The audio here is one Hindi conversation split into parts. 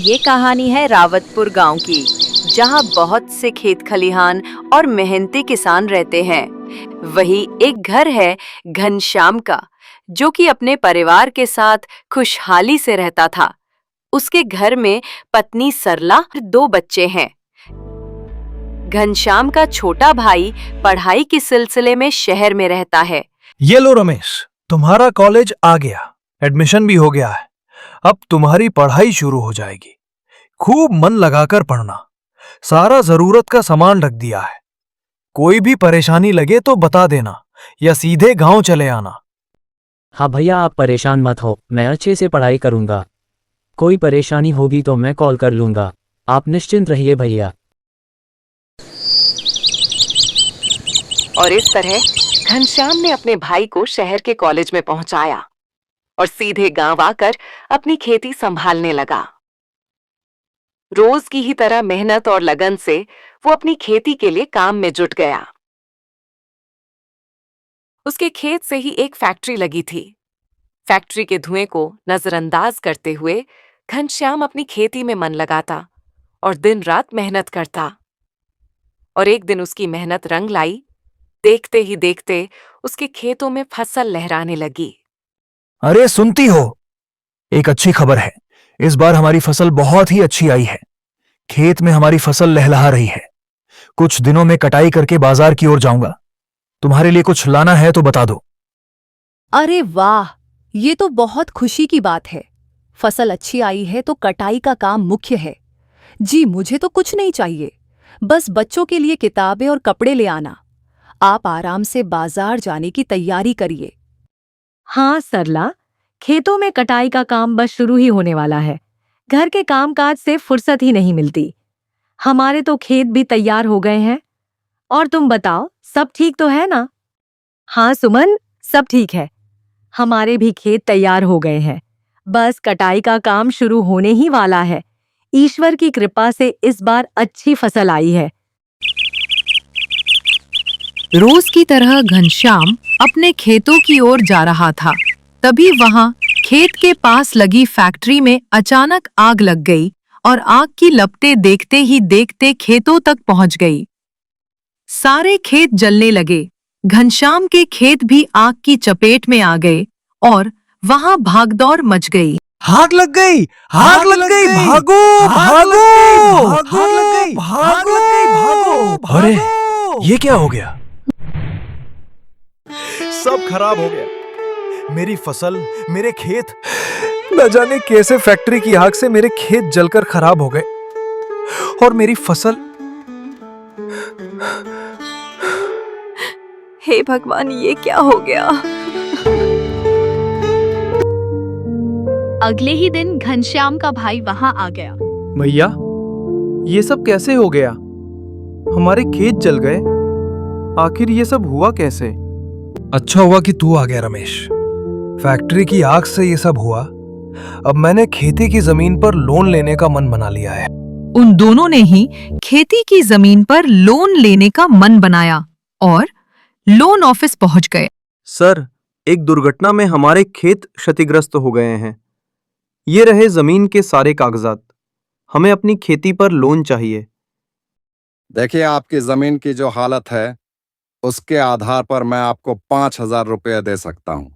ये कहानी है रावतपुर गांव की, जहां बहुत से खेत खलिहान और मेहनती किसान रहते हैं। वही एक घर है घनश्याम का, जो कि अपने परिवार के साथ खुशहाली से रहता था। उसके घर में पत्नी सरला और 2 बच्चे हैं। घनश्याम का छोटा भाई पढ़ाई के सिलसिले में शहर में रहता है। ये लो रमेश, तुम्हारा कॉलेज आ गया, एडमिशन भी हो गया है। अब तुम्हारी पढ़ाई शुरू हो जाएगी। खूब मन लगाकर पढ़ना। सारा जरूरत का सामान रख दिया है। कोई भी परेशानी लगे तो बता देना या सीधे गांव चले आना। हाँ भैया, आप परेशान मत हो, मैं अच्छे से पढ़ाई करूंगा। कोई परेशानी होगी तो मैं कॉल कर लूंगा। आप निश्चिंत रहिए भैया। और इस तरह घनश्याम ने अपने भाई को शहर के कॉलेज में पहुंचाया और सीधे गांव आकर अपनी खेती संभालने लगा। रोज की ही तरह मेहनत और लगन से वो अपनी खेती के लिए काम में जुट गया। उसके खेत से ही एक फैक्ट्री लगी थी। फैक्ट्री के धुएं को नजरअंदाज करते हुए घनश्याम अपनी खेती में मन लगाता और दिन रात मेहनत करता। और एक दिन उसकी मेहनत रंग लाई। देखते ही देखते उसके खेतों में फसल लहराने लगी। अरे सुनती हो, एक अच्छी खबर है। इस बार हमारी फसल बहुत ही अच्छी आई है। खेत में हमारी फसल लहलहा रही है। कुछ दिनों में कटाई करके बाजार की ओर जाऊंगा। तुम्हारे लिए कुछ लाना है तो बता दो। अरे वाह, ये तो बहुत खुशी की बात है। फसल अच्छी आई है तो कटाई का काम मुख्य है। जी, मुझे तो कुछ नहीं चाहिए, बस बच्चों के लिए किताबें और कपड़े ले आना। आप आराम से बाजार जाने की तैयारी करिए। हाँ सरला, खेतों में कटाई का काम बस शुरू ही होने वाला है। घर के कामकाज से फुर्सत ही नहीं मिलती। हमारे तो खेत भी तैयार हो गए हैं। और तुम बताओ, सब ठीक तो है ना? हाँ सुमन, सब ठीक है। हमारे भी खेत तैयार हो गए हैं। बस कटाई का काम शुरू होने ही वाला है। ईश्वर की कृपा से इस बार अच्छी फसल आई है। रोज की तरह घनश्याम अपने खेतों की ओर जा रहा था। तभी वहां खेत के पास लगी फैक्ट्री में अचानक आग लग गई और आग की लपटें देखते ही देखते खेतों तक पहुंच गई। सारे खेत जलने लगे। घनश्याम के खेत भी आग की चपेट में आ गए और वहां भागदौड़ मच गई। आग लग गई, आग लग गई, भागो भागो, आग लग गई, भागो भागो। अरे ये क्या हो गया? सब खराब हो गया। मेरी फसल, मेरे खेत, न जाने कैसे फैक्ट्री की आग से मेरे खेत जलकर खराब हो गए और मेरी फसल। हे भगवान, ये क्या हो गया? अगले ही दिन घनश्याम का भाई वहां आ गया। भैया, ये सब कैसे हो गया? हमारे खेत जल गए। आखिर ये सब हुआ कैसे? अच्छा हुआ कि तू आ गया रमेश। फैक्ट्री की आग से ये सब हुआ। अब मैंने खेती की जमीन पर लोन लेने का मन बना लिया है। उन दोनों ने ही खेती की जमीन पर लोन लेने का मन बनाया और लोन ऑफिस पहुंच गए। सर, एक दुर्घटना में हमारे खेत क्षतिग्रस्त हो गए हैं। ये रहे जमीन के सारे कागजात। हमें अपनी खेती पर लोन चाहिए। देखिए, आपकी जमीन की जो हालत है उसके आधार पर मैं आपको 5,000 रुपये दे सकता हूं।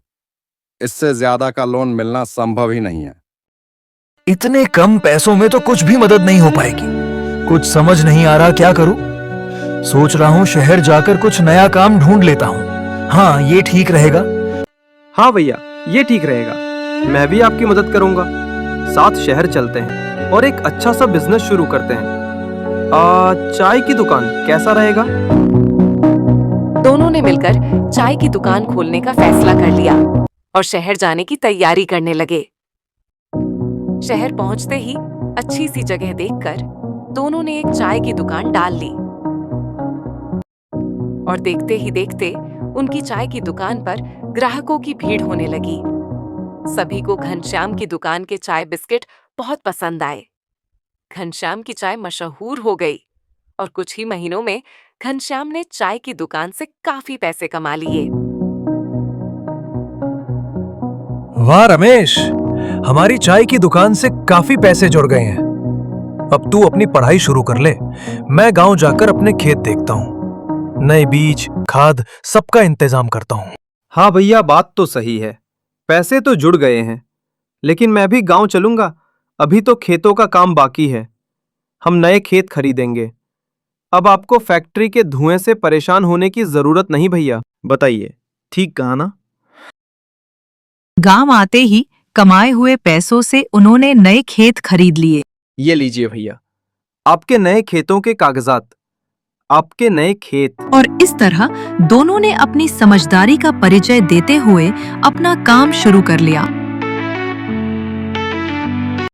इससे ज्यादा का लोन मिलना संभव ही नहीं है। इतने कम पैसों में तो कुछ भी मदद नहीं हो पाएगी। कुछ समझ नहीं आ रहा क्या करूं। सोच रहा हूं शहर जाकर कुछ नया काम ढूंढ लेता हूं। हाँ, ये ठीक रहेगा। हाँ भैया, ये ठीक रहेगा। मैं भी आपकी मदद करूंगा। साथ शहर चलते हैं और एक अच्छा सा बिजनेस शुरू करते हैं। चाय की दुकान कैसा रहेगा? दोनों ने मिलकर चाय की दुकान खोलने का फैसला कर लिया और शहर जाने की तैयारी करने लगे। शहर पहुंचते ही अच्छी सी जगह देखकर दोनों ने एक चाय की दुकान डाल ली और देखते ही देखते उनकी चाय की दुकान पर ग्राहकों की भीड़ होने लगी। सभी को घनश्याम की दुकान के चाय बिस्किट बहुत पसंद आए। घनश्याम की चाय मशहूर हो गई और कुछ ही महीनों में घनश्याम ने चाय की दुकान से काफी पैसे कमा लिए। वाह रमेश, हमारी चाय की दुकान से काफी पैसे जुड़ गए हैं। अब तू अपनी पढ़ाई शुरू कर ले, मैं गांव जाकर अपने खेत देखता हूँ, नए बीज, खाद सबका इंतजाम करता हूँ। हाँ भैया, बात तो सही है, पैसे तो जुड़ गए हैं, लेकिन मैं भी गांव चलूंगा। अभी तो खेतों का काम बाकी है, हम नए खेत खरीदेंगे। अब आपको फैक्ट्री के धुएं से परेशान होने की जरूरत नहीं भैया। बताइए, ठीक कहा ना? गांव आते ही कमाए हुए पैसों से उन्होंने नए खेत खरीद लिए। ये लीजिए भैया, आपके नए खेतों के कागजात, आपके नए खेत। और इस तरह दोनों ने अपनी समझदारी का परिचय देते हुए अपना काम शुरू कर लिया।